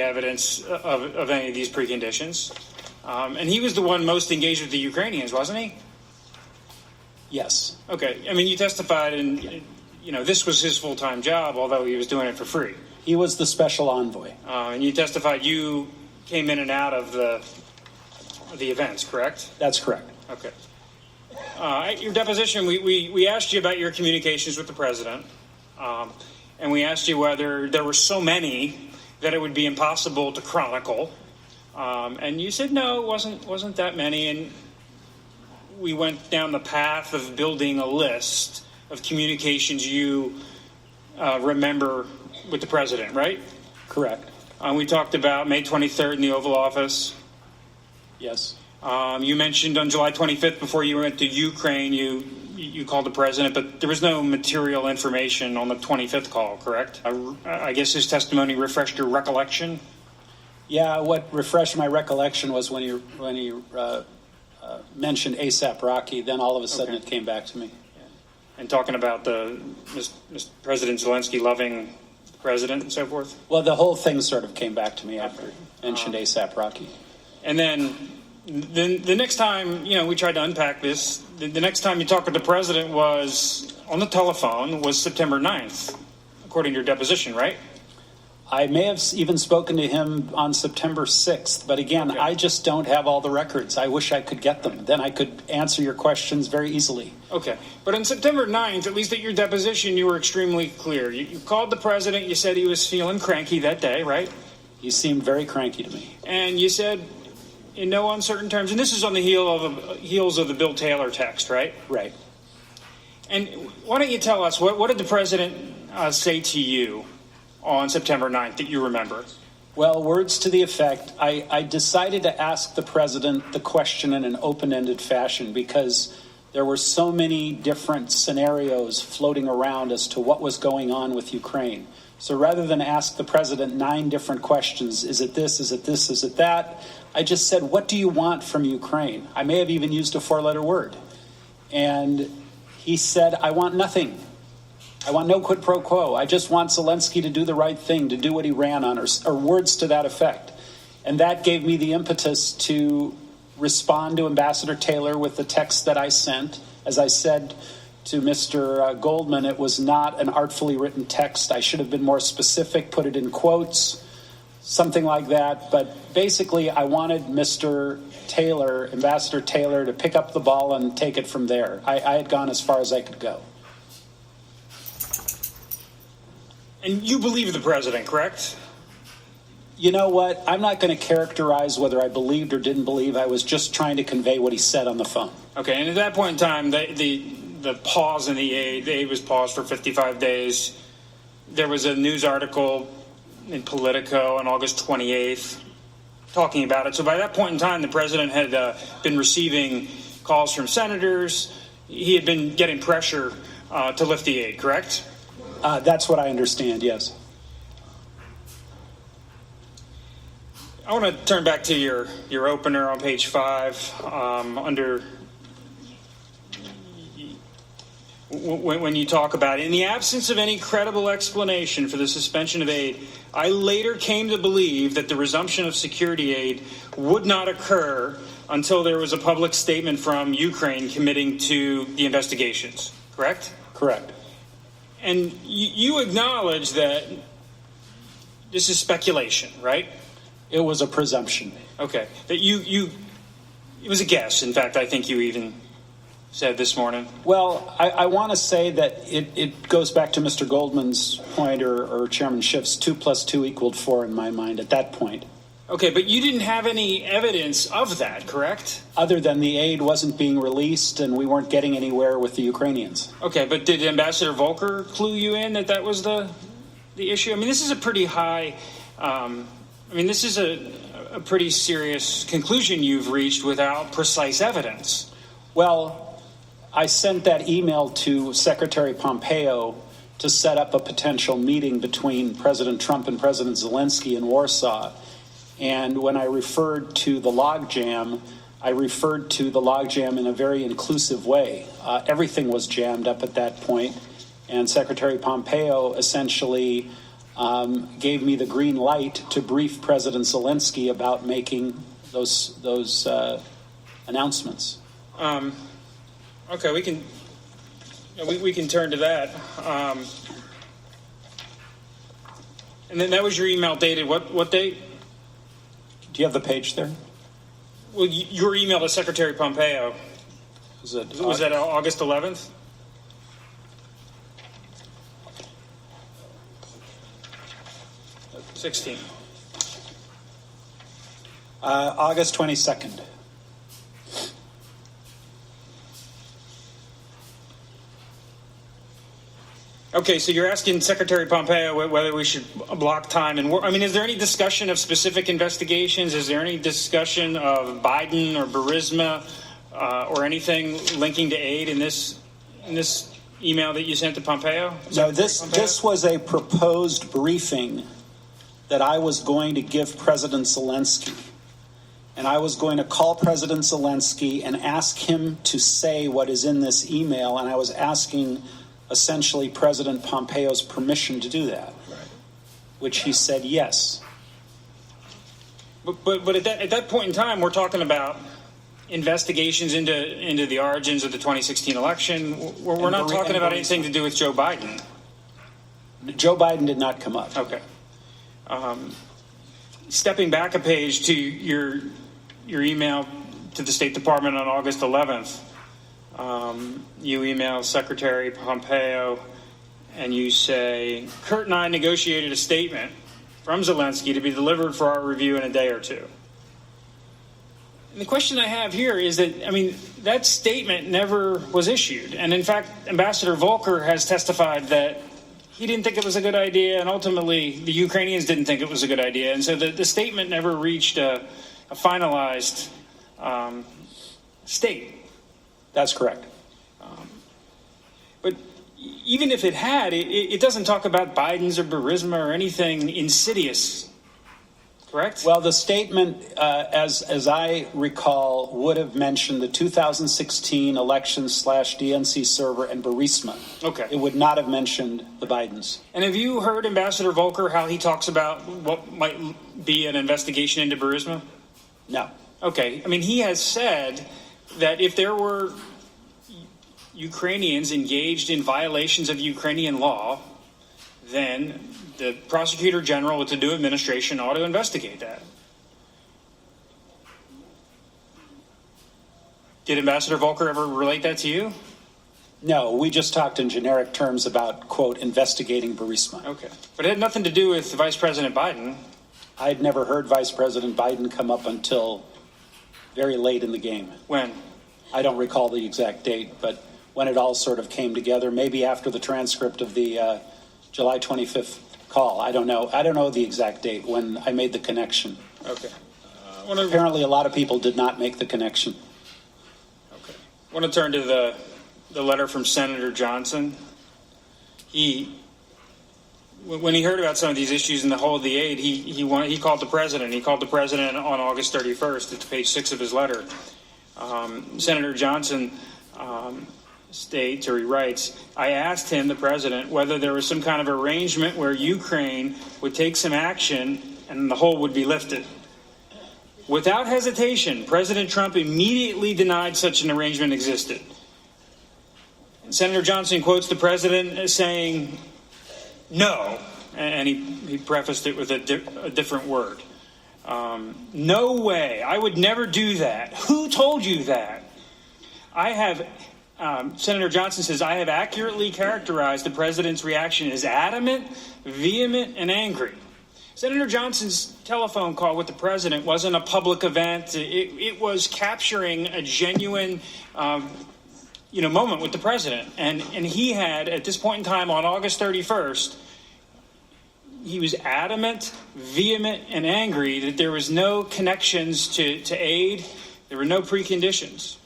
evidence of any of these preconditions. And he was the one most engaged with the Ukrainians, wasn't he? Yes. Okay. I mean, you testified, and this was his full-time job, although he was doing it for free. He was the special envoy. And you testified you came in and out of the events, correct? That's correct. Okay. At your deposition, we asked you about your communications with the president, and we asked you whether there were so many that it would be impossible to chronicle. And you said no, it wasn't that many. And we went down the path of building a list of communications you remember with the president, right? Correct. We talked about May 23rd in the Oval Office. Yes. You mentioned on July 25th, before you went to Ukraine, you called the president, but there was no material information on the 25th call, correct? I guess his testimony refreshed your recollection? Yeah, what refreshed my recollection was when he mentioned ASAP Rocky, then all of a sudden It came back to me. And talking about President Zelensky loving the president and so forth? Well, the whole thing sort of came back to me after mentioned ASAP Rocky. And then the next time, we tried to unpack this, the next time you talked with the president was on the telephone was September 9th, according to your deposition, right? I may have even spoken to him on September 6th, but again, Okay. I just don't have all the records. I wish I could get them. Then I could answer your questions very easily. Okay. But on September 9th, at least at your deposition, you were extremely clear. You called the president. You said he was feeling cranky that day, right? He seemed very cranky to me. And you said, in no uncertain terms, and this is on the heels of the Bill Taylor text, right? Right. And why don't you tell us, what did the president say to you on September 9th that you remember? Well, words to the effect, I decided to ask the president the question in an open-ended fashion because there were so many different scenarios floating around as to what was going on with Ukraine. So rather than ask the president 9 different questions, is it this, is it this, is it that, I just said, what do you want from Ukraine? I may have even used a 4-letter word. And he said, I want nothing. I want no quid pro quo. I just want Zelensky to do the right thing, to do what he ran on, or words to that effect. And that gave me the impetus to respond to Ambassador Taylor with the text that I sent. As I said to Mr. Goldman, it was not an artfully written text. I should have been more specific, put it in quotes, something like that. But basically, I wanted Mr. Taylor, Ambassador Taylor, to pick up the ball and take it from there. I had gone as far as I could go. And you believe the president, correct? You know what? I'm not going to characterize whether I believed or didn't believe. I was just trying to convey what he said on the phone. Okay, and at that point in time, the pause in the aid was paused for 55 days. There was a news article in Politico on August 28th talking about it. So by that point in time, the president had been receiving calls from senators. He had been getting pressure to lift the aid, correct? That's what I understand, yes. I want to turn back to your opener on page 5 under when you talk about it. In the absence of any credible explanation for the suspension of aid, I later came to believe that the resumption of security aid would not occur until there was a public statement from Ukraine committing to the investigations, correct? Correct. And you acknowledge that this is speculation, right? It was a presumption. Okay. That it was a guess. In fact, I think you even said this morning. Well, I want to say that it goes back to Mr. Goldman's point or Chairman Schiff's 2 + 2 = 4 in my mind at that point. Okay, but you didn't have any evidence of that, correct? Other than the aid wasn't being released and we weren't getting anywhere with the Ukrainians. Okay, but did Ambassador Volker clue you in that was the issue? I mean, this is a pretty high... this is a pretty serious conclusion you've reached without precise evidence. Well, I sent that email to Secretary Pompeo to set up a potential meeting between President Trump and President Zelensky in Warsaw. And when I referred to the logjam, I referred to the logjam in a very inclusive way. Everything was jammed up at that point, and Secretary Pompeo essentially gave me the green light to brief President Zelensky about making those announcements. Okay, we can turn to that. And then that was your email dated what date? Do you have the page there? Well, your email to Secretary Pompeo. Was that August 11th? August 22nd. Okay, so you're asking Secretary Pompeo whether we should block time and I mean, is there any discussion of specific investigations? Is there any discussion of Biden or Burisma or anything linking to aid in this email that you sent to Pompeo? No, this was a proposed briefing that I was going to give President Zelensky. And I was going to call President Zelensky and ask him to say what is in this email, and I was asking essentially President Pompeo's permission to do that, right, which he said yes. But at that point in time, we're talking about investigations into the origins of the 2016 election. We're not talking about anything to do with Joe Biden. Joe Biden did not come up. Okay. Stepping back a page to your email to the State Department on August 11th, you email Secretary Pompeo and you say, Kurt and I negotiated a statement from Zelensky to be delivered for our review in a day or two. And the question I have here is that, I mean, that statement never was issued. And in fact, Ambassador Volker has testified that he didn't think it was a good idea, and ultimately the Ukrainians didn't think it was a good idea. And so the statement never reached a finalized state. That's correct. But even if it had, it doesn't talk about Biden's or Burisma or anything insidious, correct? Well, the statement, as I recall, would have mentioned the 2016 elections/DNC server and Burisma. Okay. It would not have mentioned the Bidens. And have you heard Ambassador Volker, how he talks about what might be an investigation into Burisma? No. Okay. I mean, he has said that if there were Ukrainians engaged in violations of Ukrainian law, then the prosecutor general with the new administration ought to investigate that. Did Ambassador Volker ever relate that to you? No, we just talked in generic terms about, quote, investigating Burisma. Okay. But it had nothing to do with Vice President Biden. I'd never heard Vice President Biden come up until very late in the game. When? I don't recall the exact date, but when it all sort of came together, maybe after the transcript of the July 25th call. I don't know. I don't know the exact date when I made the connection. Okay. Apparently, a lot of people did not make the connection. Okay. I want to turn to the letter from Senator Johnson. When he heard about some of these issues in the whole of the aid, he called the president. He called the president on August 31st. It's page 6 of his letter. Senator Johnson states, or he writes, I asked him, the president, whether there was some kind of arrangement where Ukraine would take some action and the hold would be lifted. Without hesitation, President Trump immediately denied such an arrangement existed. And Senator Johnson quotes the president as saying, no, and he prefaced it with a different word. No way. I would never do that. Who told you that? Senator Johnson says, I have accurately characterized the president's reaction as adamant, vehement, and angry. Senator Johnson's telephone call with the president wasn't a public event. It was capturing a genuine moment with the president. And he had, at this point in time, on August 31st, he was adamant, vehement, and angry that there was no connections to aid. There were no preconditions.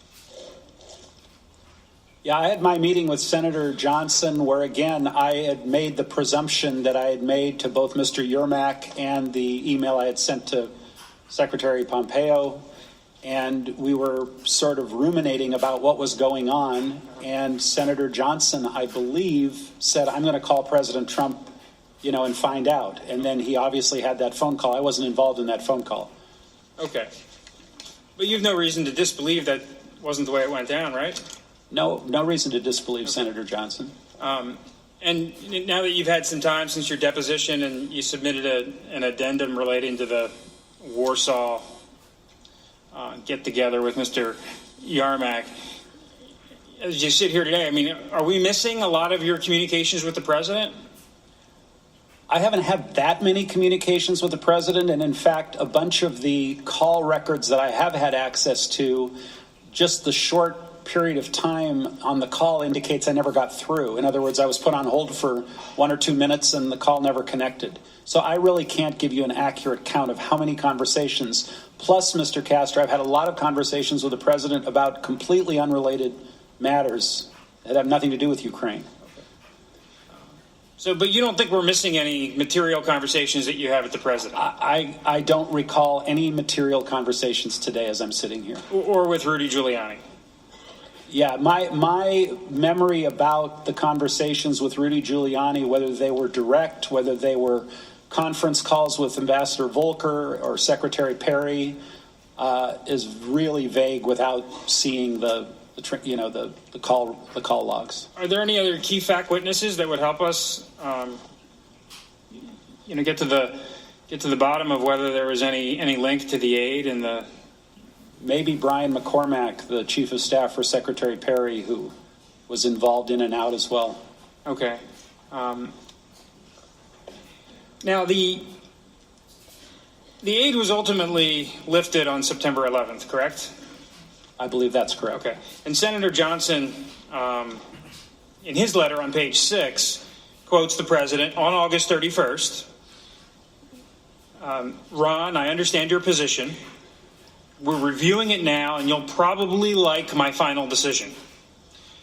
Yeah, I had my meeting with Senator Johnson where, again, I had made the presumption that I had made to both Mr. Yermak and the email I had sent to Secretary Pompeo. And we were sort of ruminating about what was going on. And Senator Johnson, I believe, said, I'm going to call President Trump and find out. And then he obviously had that phone call. I wasn't involved in that phone call. Okay. But you have no reason to disbelieve that wasn't the way it went down, right? No reason to disbelieve Senator Johnson. And now that you've had some time since your deposition and you submitted an addendum relating to the Warsaw get-together with Mr. Yarmak, as you sit here today, I mean, are we missing a lot of your communications with the president? I haven't had that many communications with the president, and in fact, a bunch of the call records that I have had access to, just the short period of time on the call indicates I never got through. In other words, I was put on hold for 1 or 2 minutes and the call never connected. So I really can't give you an accurate count of how many conversations. Plus, Mr. Castor, I've had a lot of conversations with the president about completely unrelated matters that have nothing to do with Ukraine. So, but you don't think we're missing any material conversations that you have with the president? I don't recall any material conversations today as I'm sitting here. Or with Rudy Giuliani? Yeah, my memory about the conversations with Rudy Giuliani, whether they were direct, whether they were conference calls with Ambassador Volker or Secretary Perry, is really vague without seeing the call logs. Are there any other key fact witnesses that would help us, get to the bottom of whether there was any link to the aid and the? Maybe Brian McCormack, the chief of staff for Secretary Perry, who was involved in and out as well. Okay. Now, the aid was ultimately lifted on September 11th, correct? I believe that's correct. Okay. And Senator Johnson, in his letter on page 6, quotes the president on August 31st. Ron, I understand your position. We're reviewing it now, and you'll probably like my final decision.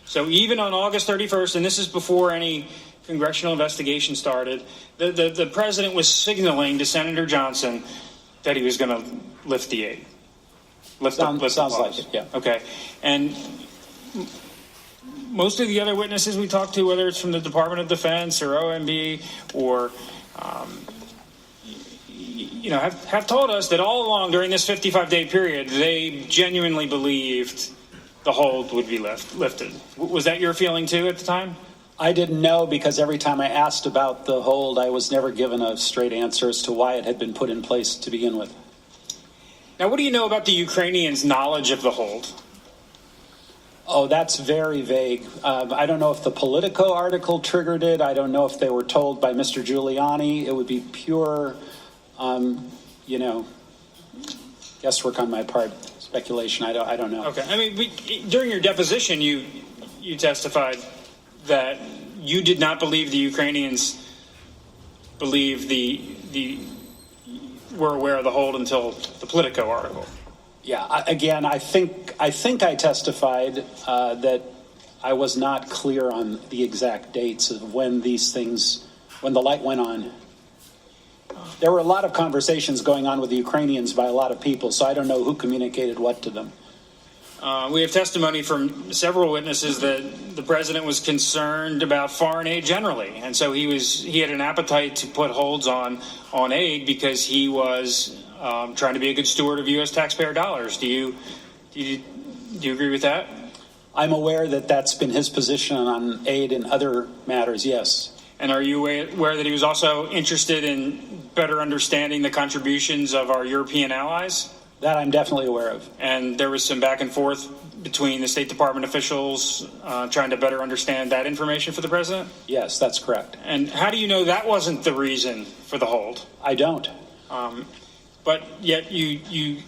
So even on August 31st, and this is before any congressional investigation started, the president was signaling to Senator Johnson that he was going to lift the aid. Sounds like it, yeah. Okay. And most of the other witnesses we talked to, whether it's from the Department of Defense or OMB or have told us that all along during this 55-day period, they genuinely believed the hold would be lifted. Was that your feeling, too, at the time? I didn't know because every time I asked about the hold, I was never given a straight answer as to why it had been put in place to begin with. Now, what do you know about the Ukrainians' knowledge of the hold? Oh, that's very vague. I don't know if the Politico article triggered it. I don't know if they were told by Mr. Giuliani. It would be pure guesswork on my part, speculation. I don't know. Okay. I mean, during your deposition, you testified that you did not believe the Ukrainians believed were aware of the hold until the Politico article. Yeah. I think I testified that I was not clear on the exact dates of when the light went on. There were a lot of conversations going on with the Ukrainians by a lot of people, so I don't know who communicated what to them. We have testimony from several witnesses that the president was concerned about foreign aid generally, and so he had an appetite to put holds on aid because he was trying to be a good steward of U.S. taxpayer dollars. Do you agree with that? I'm aware that that's been his position on aid and other matters. Yes. And are you aware that he was also interested in better understanding the contributions of our European allies? That I'm definitely aware of. And there was some back and forth between the State Department officials trying to better understand that information for the president? Yes, that's correct. And how do you know that wasn't the reason for the hold? I don't. But yet you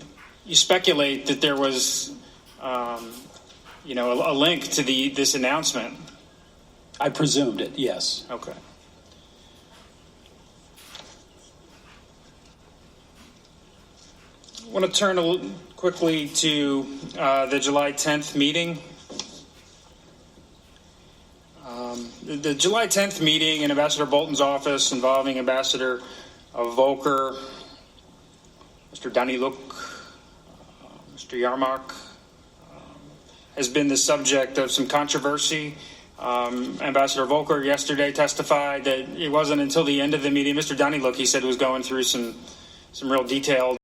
speculate that there was, a link to this announcement. I presumed it, yes. Okay. I want to turn quickly to the July 10th meeting. The July 10th meeting in Ambassador Bolton's office involving Ambassador Volker, Mr. Daniluk, Mr. Yarmak, has been the subject of some controversy Ambassador Volker yesterday testified that it wasn't until the end of the meeting. Mr. Dunny, look, he said was going through some real detailed